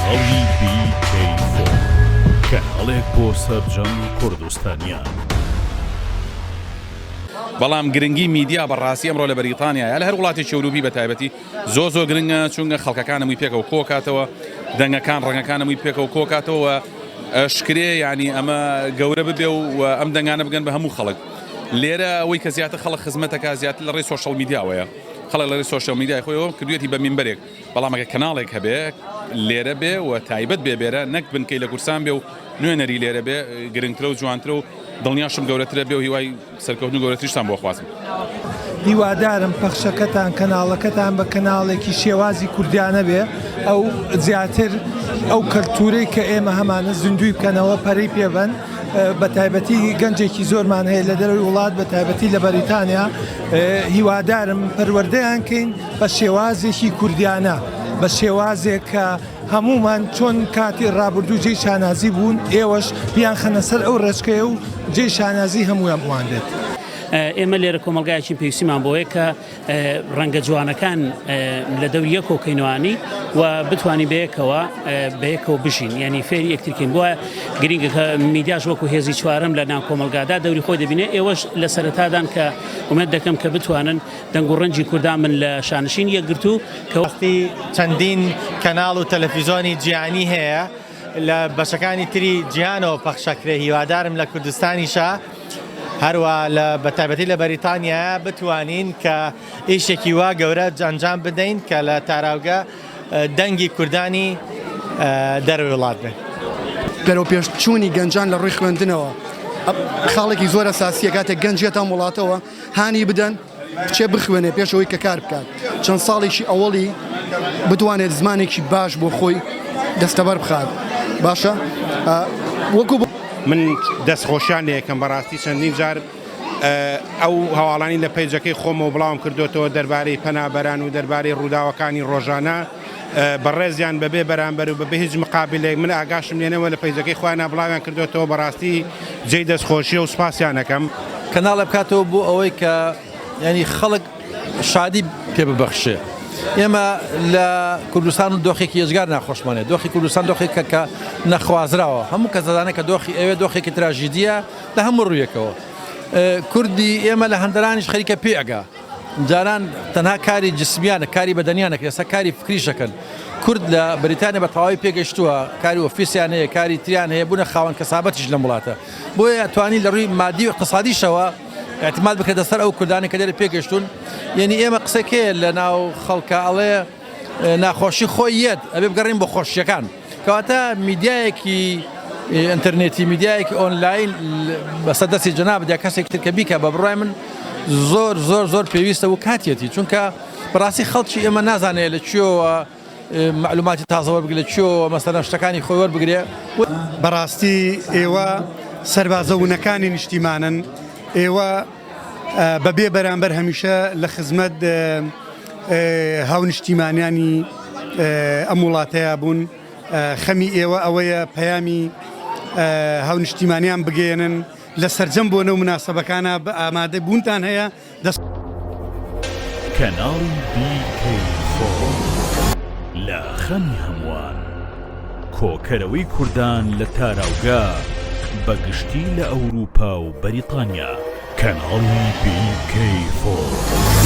کەناڵی BK4 کەناڵێک بۆ سەرجەم کوردستانیان. بەڵام گرنگی میدیا بەڕاستی ئەمڕۆ لە بەریتانیا لە هەر وڵاتی ئەوروپی بە تایبەتی زۆر گرنگە، چونکە خەڵکەکانەمووی پێکەوە کۆکاتەوە، دەنگەکان ڕەنگەکانەمووی پێکەوە کۆکاتەوە، شکرێ ینی ئەمە گەورە ببێ و ئەم دەنگانە بگەن بە هەموو خەڵک. لێرە ئەوەی کە زیاتر خەڵک خزمەتەکە زیاتر لە ڕێی سۆشەڵ میدیاوەیە، خەڵک لە ڕێی سۆشەڵ میدیای خۆیەوە کردوێتی بە مینبەرێک، بەڵام ئەگە کەناڵێک هەبێ لێرە بێ و تایبەت بێ بێرە نەک بنکەی لە کورسان بێ و نوێنەری لێرە بێ گرنگترە و جوانترە و دڵنیاشم گەورەترە بێ و هیوای سەرکەوتن و گەورەتریشتان بۆ خوازم. هیوادارم پەخشەکەتان کەناڵەکەتان بە کەناڵێکی شێوازی کوردیانە بێ، ئەو زیاتر ئەو کەلتورەی کە ئێمە هەمانە زیندوی بکەنەوە پەرەی پێبەن. بە تایبەتی گەنجێکی زۆرمان هەیە لە دەروی وڵات، بە تایبەتی لە بەریتانیا. هیوادارم پەروەردەیان کەین بە شێوازێکی کوردیانە، بە شێوازێک کە هەمومان چۆن کاتی ڕابردوو جێی شانازی بوون، ئێوەش بیان خەنە سەر ئەو ڕێچکەیە و جێی شانازی هەمویان بواندێت. ئێمە لێرە کۆمەلگایەکی پێویستیمان بۆیە کە ڕەنگە جوانەکان لە دەوری یەک کۆکەینوانی و بتوانین بەیەکەوە بژین، ینی فێری یەکترکەین. بووە گرنگە کە میدیاش وەکو هێزی چوارەم لە ناو کۆمەلگادا دەوری خۆی دەبینێ. ئێوەش لە سەرەتادان کە ئومێد دەکەم کە بتوانن دەنگ و ڕەنجی کوردان من لە شانشین یەکگرتو کە وەختی چەندین کەناڵ و تەلەڤیزۆنی جیهانی هەیە لە بەشەکانی تری جیهانەوە پەخشەکرێ. هیوادارم لە کوردستانیشە هەروە لە بەتایبەتی لە بەریتانیا بتوانین کە ئیشێکی وا گەورە ئەنجام بدەین کە لە تاراوگە دەنگی کوردانی دەروی وڵات بێت. گەرەو پێشچوونی گەنجان لە ڕووی خوێندنەوە خاڵێکی زۆر ئەساسیە کاتێک گەنجێتان وڵاتەوە هانی بدەن بچێ بخوێنێ پێشەوەی کە کار بکات. چەند ساڵێکی ئەوەڵی بتوانێت زمانێکی باش بۆ خۆی دەستەبەر بخات. باشە وەکو من دەستخۆشیان لەکەم بەڕاستی چەندین جار ئەو هەواڵانی لە پەیجەکەی خۆمەوە بڵاوم کردوێتەوە دەربارەی پەنابەران و دەربارەی ڕووداوەکانی ڕۆژانە بەڕێزیان بەبێ بەرامبەر و بەبێ هیچ مقابلێک من ئاگاشم لێنەوە لە پەیجەکەی خۆیان بڵاویان کردوێتەوە. بەڕاستی جێی دەستخۆشیە و سوپاسیان ئەەکەم. کەناڵە بکاتەوە بۆ ئەوەی کە ینی خەڵک شادی پێ ببەخشێ. ئێمە لە کوردستان و دۆخێکی ێزگار ناخۆشمانێت. دۆخی کوردستان دۆخێکە کە نەخوازراوە، هەموو کەس دەزانێت کە دۆخی ئەوێ دۆخێکی تراژیدیە لە هەموو ڕوویەکەوە. کوردی ئێمە لە هەندرانیش خەریکە پێگا، جاران تەنها کاری جسمیانە، کاری بەدەنیانەکە، ئێستا کاری فکریشەکەن. کورد لە بەریتانیا بە تەواوی پێگەشتووە، کاری ئۆفیسیان هەیە، کاری تریان هەیە، بوونە خاوەن کەسابەتیش لە وڵاتە. بۆیە توانی لە ڕووی مادی و اقتصادیشەوە اعتماد بکرێتە سەر ئەو کوردانی کە لێرە پێگەشتون. یعنی ئێمە قسەکەیە لە ناو خەڵکە ئەڵێ ناخۆشی خۆی یەت ئەبێ بگەڕین بۆ خۆشیەکان، کەواتە میدیایەکی ئینتەرنێتی، میدیایەکی ئۆنلاین بەسەر دەستی جەناب دیا کەسێک تر کە بیکە بە بڕای من زۆر پێویستە و کاتیەتی، چونکە بەڕاستی خەڵکی ئێمە نازانێت لە کوێوە معلوماتی تازە وەربگرێت، لە کوێوە مەسەلەن شتەکانی خۆی وەربگرێ. بەڕاستی ئێوە سەربازەونەکانی نیشتیمانن، ئێوە بەبێ بەرامبەر هەمیشە لە خزمەت هاونیشتیمانیانی ئەم وڵاتەیە بوون. خەمی ئێوە ئەوەیە پەیامی هاونیشتیمانیان بگەێنن لە سەرجەم بۆ نەو مناسەبەکانە بە ئامادە بوونتان هەیە. کەناڵی BK4 لە خەمی هەمووان، کۆکەرەوەی کوردان لە تاراوگا بەگشتی لە ئەوروپا و بەریتانیا. کەناڵی BK4.